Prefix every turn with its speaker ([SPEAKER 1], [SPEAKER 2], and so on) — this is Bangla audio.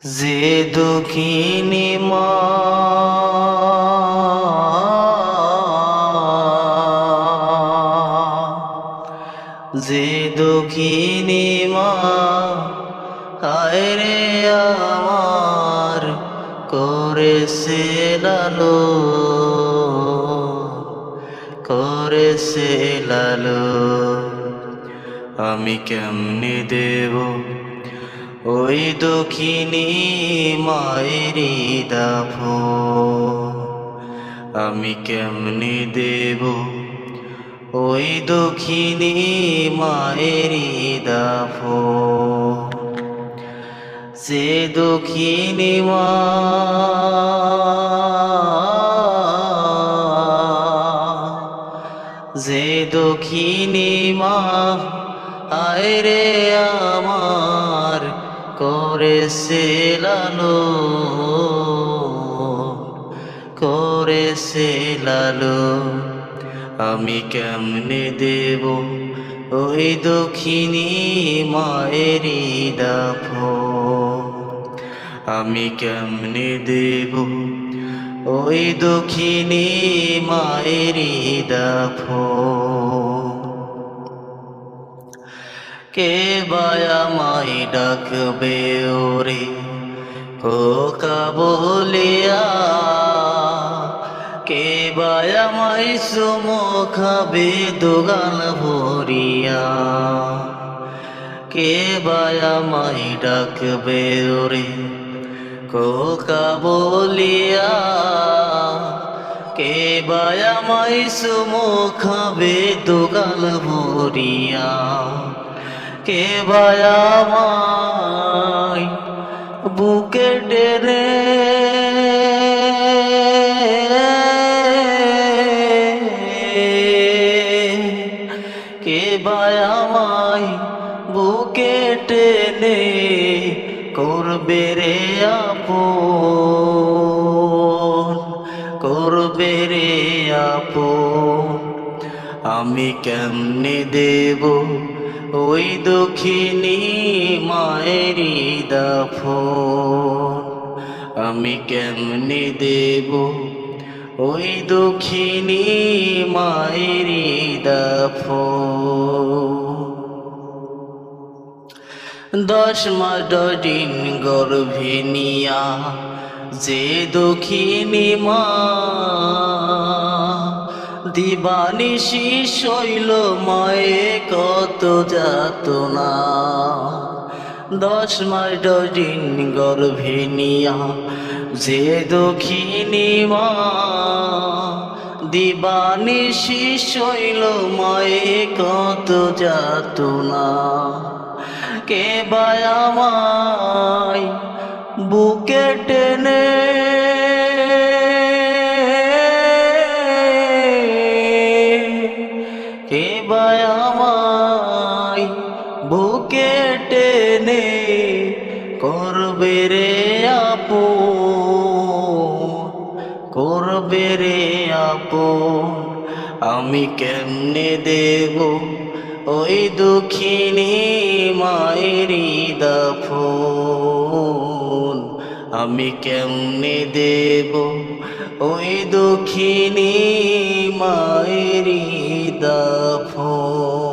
[SPEAKER 1] যে দুঃখিনী মা যে দুঃখিনী মা হায়রে আমার করেছে লালন আমি কেমনে দেব ওই দুঃখিনী মায়েরই দাফন আমি কেমনে দেব ওই দুঃখিনী মায়েরই দাফন যে দুঃখিনী মা যে দুঃখিনী মা আয়রে আমার করেছে লালন আমি কেমনে দেব ওই দুঃখিনী মায়েরই দাফন আমি কেমনে দেব ওই দুঃখিনী মায়েরই দাফন কে বায়া মাই ডাকবে ওরে খোকা বলিয়া কে বায়া মাই চুমো খাবে দুগাল ভরিয়া কে বায়া মাই ডাকবে ওরে খোকা বলিয়া কে বায়া মাই চুমো খাবে দুগাল ভরিয়া কে বায়া মাই বুকে টেনে কে বায়া মাই বুকে টেনে করবে রে আপন আমি কেমনে দেব ওই দুঃখিনী মায়েরই দাফন আমি কেমনে দেব ওই দুঃখিনী মায়েরই দাফন 10 মাস 10 দিন গর্ভে নিয়া যে দুঃখিনী মা দিবানিশি শৈল মায়ে কত যাতনা 10 মাস 10 দিন গর্ভে নিয়া যে দুঃখিনী মা দিবানিশি শৈল মায়ে কত যাতনা কে বায়া মাই বুকে টেনে কে বায়া মাই বুকে টেনে করবে রে আপন আমি কেমনে দেব ওই দুঃখিনী মায়েরই দাফন আমি কেমনে দেব ওই দুঃখিনী মায়েরই দাফন।